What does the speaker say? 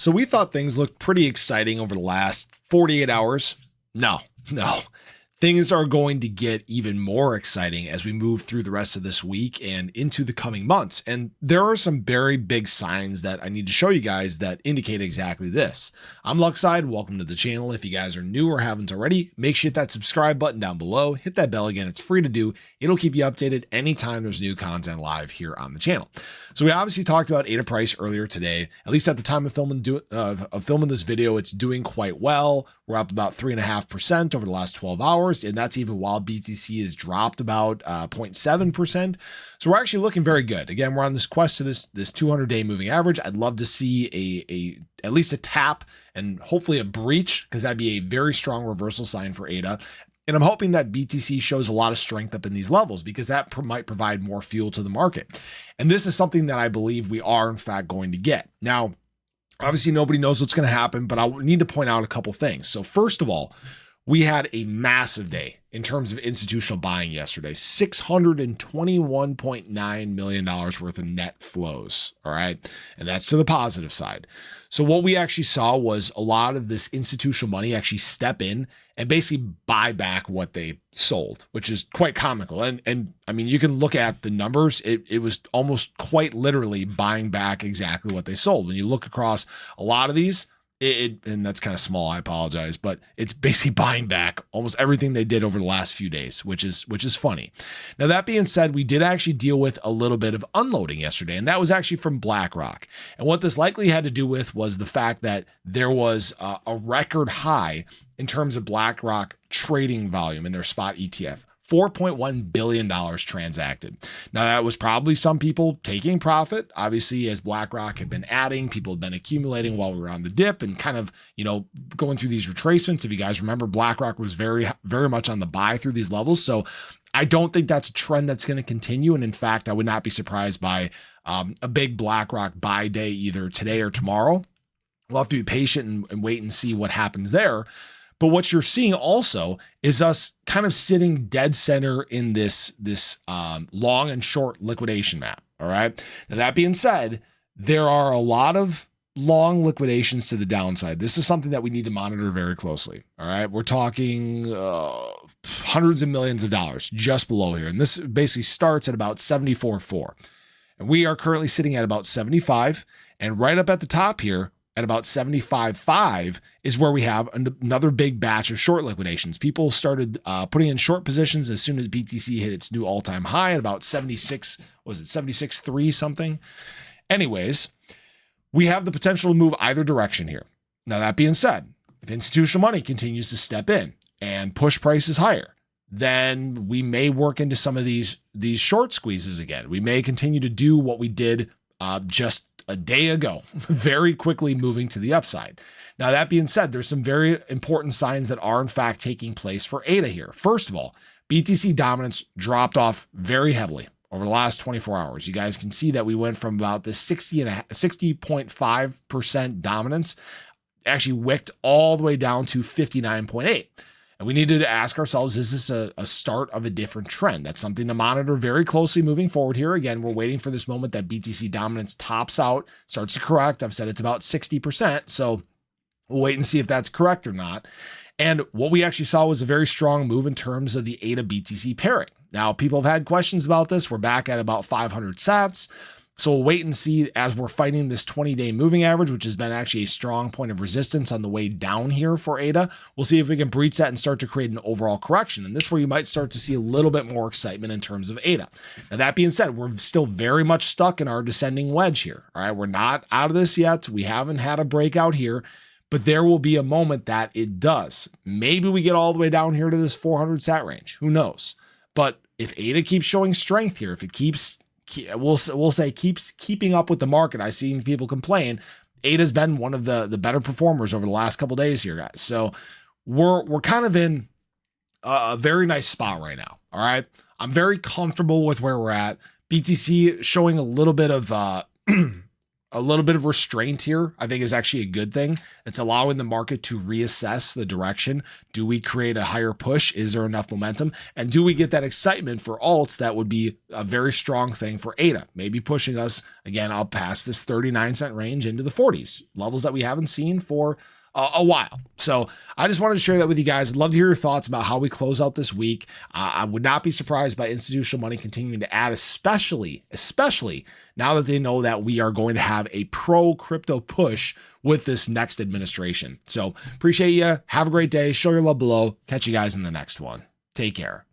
So we thought things looked pretty exciting over the last 48 hours. No. Things are going to get even more exciting as we move through the rest of this week and into the coming months. And there are some very big signs that I need to show you guys that indicate exactly this. I'm Luckside. Welcome to the channel. If you guys are new or haven't already, make sure you hit that subscribe button down below. Hit that bell again. It's free to do. It'll keep you updated anytime there's new content live here on the channel. So we obviously talked about ADA price earlier today. At least at the time of filming this video, it's doing quite well. We're up about 3.5% over the last 12 hours. And that's even while BTC has dropped about 0.7%. So we're actually looking very good. Again, we're on this quest to this 200-day moving average. I'd love to see at least a tap and hopefully a breach, because that'd be a very strong reversal sign for ADA. And I'm hoping that BTC shows a lot of strength up in these levels, because that might provide more fuel to the market. And this is something that I believe we are in fact going to get. Now, obviously nobody knows what's going to happen, but I need to point out a couple things. So first of all, we had a massive day in terms of institutional buying yesterday, $621.9 million worth of net flows. All right. And that's to the positive side. So what we actually saw was a lot of this institutional money actually step in and basically buy back what they sold, which is quite comical. And I mean, you can look at the numbers. It was almost quite literally buying back exactly what they sold. When you look across a lot of these, and that's kind of small, I apologize, but it's basically buying back almost everything they did over the last few days, which is funny. Now, that being said, we did actually deal with a little bit of unloading yesterday, and that was actually from BlackRock. And what this likely had to do with was the fact that there was a record high in terms of BlackRock trading volume in their spot ETF. $4.1 billion transacted. Now, that was probably some people taking profit. Obviously, as BlackRock had been adding, people had been accumulating while we were on the dip and kind of, going through these retracements. If you guys remember, BlackRock was very, very much on the buy through these levels. So I don't think that's a trend that's going to continue. And in fact, I would not be surprised by a big BlackRock buy day either today or tomorrow. We'll have to be patient and wait and see what happens there. But what you're seeing also is us kind of sitting dead center in this long and short liquidation map. All right. Now, that being said, there are a lot of long liquidations to the downside. This is something that we need to monitor very closely. All right. We're talking hundreds of millions of dollars just below here. And this basically starts at about 74.4. And we are currently sitting at about 75. And right up at the top here, at about 75.5 is where we have another big batch of short liquidations. People started putting in short positions as soon as BTC hit its new all-time high at about 76, was it 76.3 something? Anyways, we have the potential to move either direction here. Now, that being said, if institutional money continues to step in and push prices higher, then we may work into some of these short squeezes again. We may continue to do what we did just a day ago, very quickly moving to the upside. Now, that being said, there's some very important signs that are in fact taking place for ADA here. First of all, BTC dominance dropped off very heavily over the last 24 hours. You guys can see that we went from about this 60.5% dominance, actually wicked all the way down to 59.8. And we needed to ask ourselves, is this a start of a different trend? That's something to monitor very closely moving forward here. Again, we're waiting for this moment that BTC dominance tops out, starts to correct. I've said it's about 60%. So we'll wait and see if that's correct or not. And what we actually saw was a very strong move in terms of the ADA BTC pairing. Now, people have had questions about this. We're back at about 500 sats. So we'll wait and see as we're fighting this 20-day moving average, which has been actually a strong point of resistance on the way down here for ADA. We'll see if we can breach that and start to create an overall correction. And this is where you might start to see a little bit more excitement in terms of ADA. Now, that being said, we're still very much stuck in our descending wedge here. All right, we're not out of this yet. We haven't had a breakout here, but there will be a moment that it does. Maybe we get all the way down here to this 400 sat range. Who knows? But if ADA keeps showing strength here, if it keeps we'll say keeps keeping up with the market. I've seen people complain. ADA's been one of the better performers over the last couple of days here, guys. So we're kind of in a very nice spot right now. All right. I'm very comfortable with where we're at. BTC showing a little bit of a little bit of restraint here, I think, is actually a good thing. It's allowing the market to reassess the direction. Do we create a higher push? Is there enough momentum? And do we get that excitement for alts? That would be a very strong thing for ADA, maybe pushing us again up past this 39-cent range into the 40s, levels that we haven't seen for a while. So I just wanted to share that with you guys. I'd love to hear your thoughts about how we close out this week. I would not be surprised by institutional money continuing to add, especially now that they know that we are going to have a pro crypto push with this next administration. So appreciate you. Have a great day. Show your love below. Catch you guys in the next one. Take care.